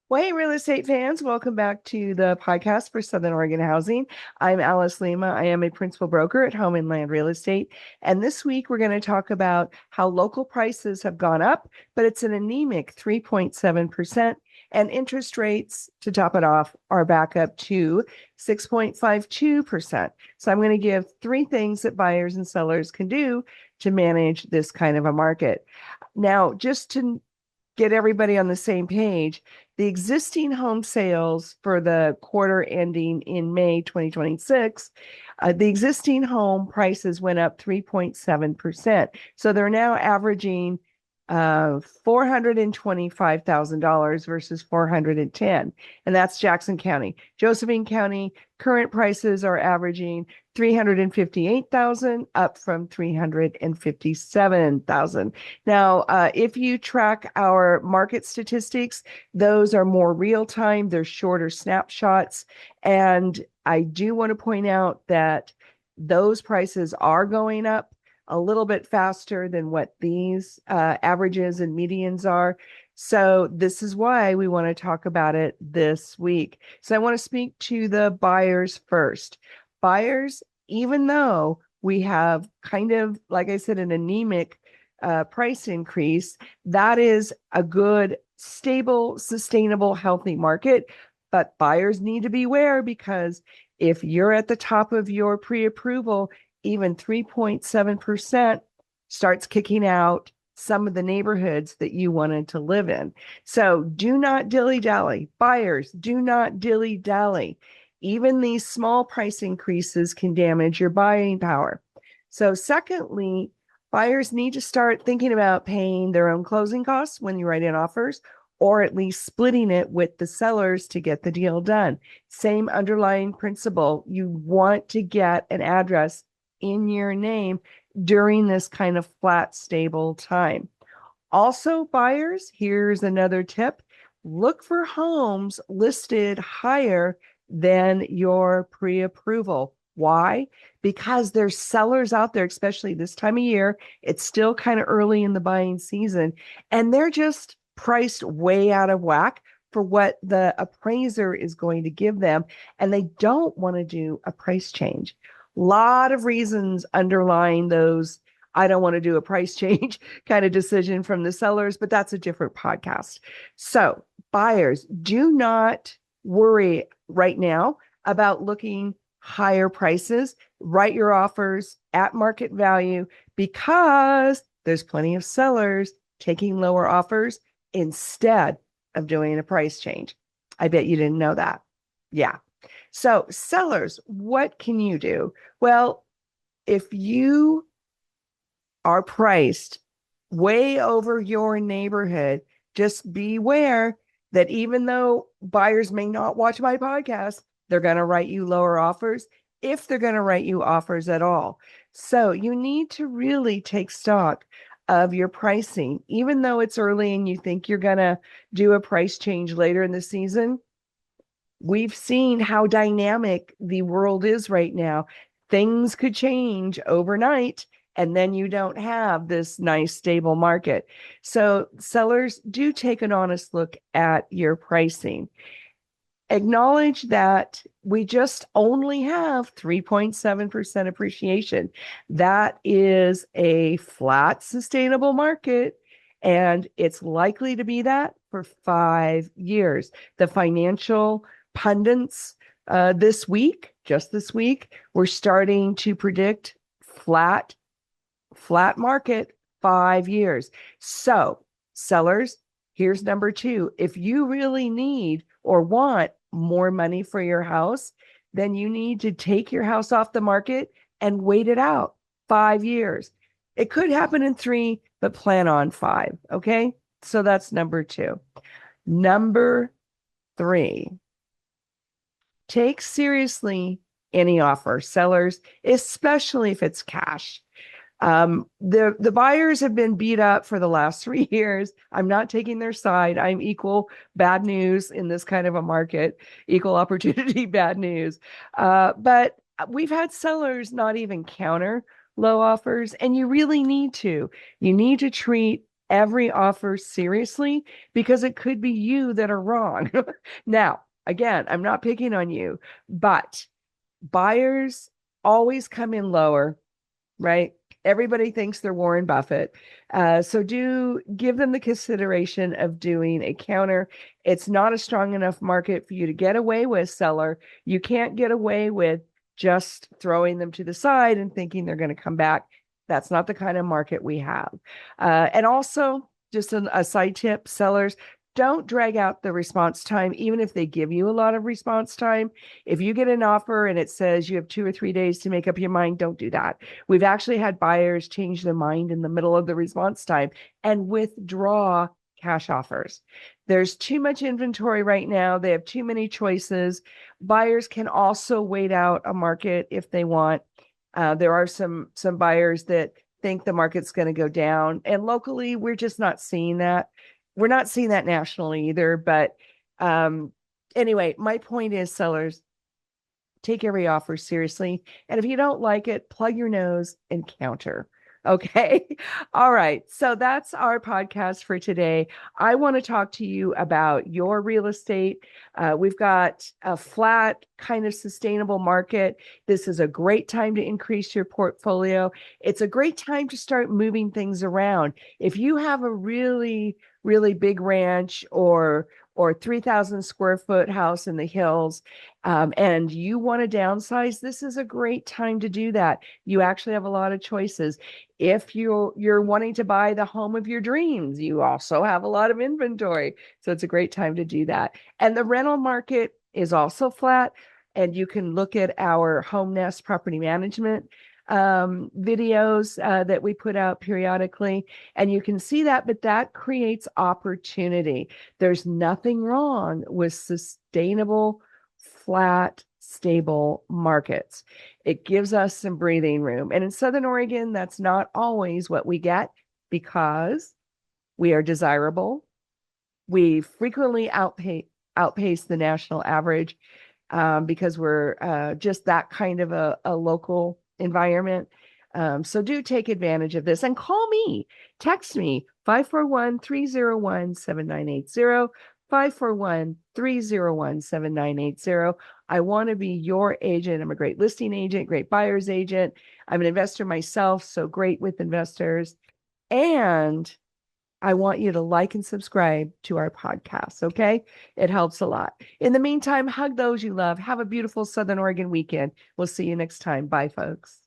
Well, hey, real estate fans, welcome back to the podcast for Southern Oregon Housing. I'm Alice Lema. I am a principal broker at Home and Land Real Estate. And this week, we're going to talk about how local prices have gone up, but it's an anemic 3.7%. And interest rates, to top it off, are back up to 6.52%. So I'm going to give three things that buyers and sellers can do to manage this kind of a market. Now, just to get everybody on the same page, the existing home sales for the quarter ending in May 2026, the existing home prices went up 3.7%. So they're now averaging $425,000 versus 410, and that's Jackson County. Josephine County current prices are averaging 358,000, up from 357,000. Now, if you track our market statistics, those are more real time, they're shorter snapshots, and I do want to point out that those prices are going up a little bit faster than what these averages and medians are. So this is why we want to talk about it this week. So I want to speak to the buyers first. Buyers, even though we have kind of, like I said, an anemic price increase, that is a good, stable, sustainable, healthy market. But buyers need to beware, because if you're at the top of your pre-approval, even 3.7% starts kicking out some of the neighborhoods that you wanted to live in. So do not dilly-dally. Buyers, do not dilly-dally. Even these small price increases can damage your buying power. So secondly, buyers need to start thinking about paying their own closing costs when you write in offers, or at least splitting it with the sellers to get the deal done. Same underlying principle. You want to get an address in your name during this kind of flat, stable time. Also, buyers, here's another tip. Look for homes listed higher than your pre-approval. Why? Because there's sellers out there, especially this time of year. It's still kind of early in the buying season, and they're just priced way out of whack for what the appraiser is going to give them, and they don't want to do a price change. Lot of reasons underlying those I don't want to do a price change kind of decision from the sellers, but that's a different podcast. So, buyers, do not worry right now about looking higher prices. Write your offers at market value, because there's plenty of sellers taking lower offers instead of doing a price change. I bet you didn't know that. Yeah. So, sellers, what can you do? Well, if you are priced way over your neighborhood, just beware that even though buyers may not watch my podcast, they're going to write you lower offers, if they're going to write you offers at all. So you need to really take stock of your pricing. Even though it's early and you think you're going to do a price change later in the season, we've seen how dynamic the world is right now. Things could change overnight, and then you don't have this nice stable market. So sellers, do take an honest look at your pricing. Acknowledge that we just only have 3.7% appreciation. That is a flat, sustainable market, and it's likely to be that for 5 years. The financial pundits just this week, we're starting to predict flat market 5 years. So, sellers, here's number two. If you really need or want more money for your house, then you need to take your house off the market and wait it out 5 years. It could happen in 3, but plan on 5. Okay. So that's number two. Number 3, take seriously any offer, sellers, especially if it's cash. The buyers have been beat up for the last 3 years. I'm not taking their side. I'm equal bad news in this kind of a market, equal opportunity bad news. But we've had sellers not even counter low offers, and you really need to. You need to treat every offer seriously because it could be you that are wrong. Now, again, I'm not picking on you, but buyers always come in lower, right? Everybody thinks they're Warren Buffett. So do give them the consideration of doing a counter. It's not a strong enough market for you to get away with, seller. You can't get away with just throwing them to the side and thinking they're going to come back. That's not the kind of market we have. And also, just a side tip, sellers, don't drag out the response time, even if they give you a lot of response time. If you get an offer and it says you have 2 or 3 days to make up your mind, don't do that. We've actually had buyers change their mind in the middle of the response time and withdraw cash offers. There's too much inventory right now. They have too many choices. Buyers can also wait out a market if they want. There are some buyers that think the market's going to go down, and locally, we're just not seeing that. We're not seeing that nationally either. But anyway, my point is, sellers, take every offer seriously. And if you don't like it, plug your nose and counter. Okay. All right. So that's our podcast for today. I want to talk to you about your real estate. We've got a flat, kind of sustainable market. This is a great time to increase your portfolio. It's a great time to start moving things around. If you have a really, really big ranch or 3,000 square foot house in the hills, and you want to downsize, this is a great time to do that. You actually have a lot of choices. If you're wanting to buy the home of your dreams, you also have a lot of inventory. So it's a great time to do that. And the rental market is also flat. And you can look at our Home Nest property management videos that we put out periodically, and you can see that, but that creates opportunity. There's nothing wrong with sustainable, flat, stable markets. It gives us some breathing room. And in Southern Oregon, that's not always what we get because we are desirable. We frequently outpace the national average because we're just that kind of a local environment. So do take advantage of this and call me, text me 541-301-7980, 541-301-7980. I want to be your agent. I'm a great listing agent, great buyer's agent. I'm an investor myself, so great with investors. And I want you to like and subscribe to our podcast, okay? It helps a lot. In the meantime, hug those you love. Have a beautiful Southern Oregon weekend. We'll see you next time. Bye, folks.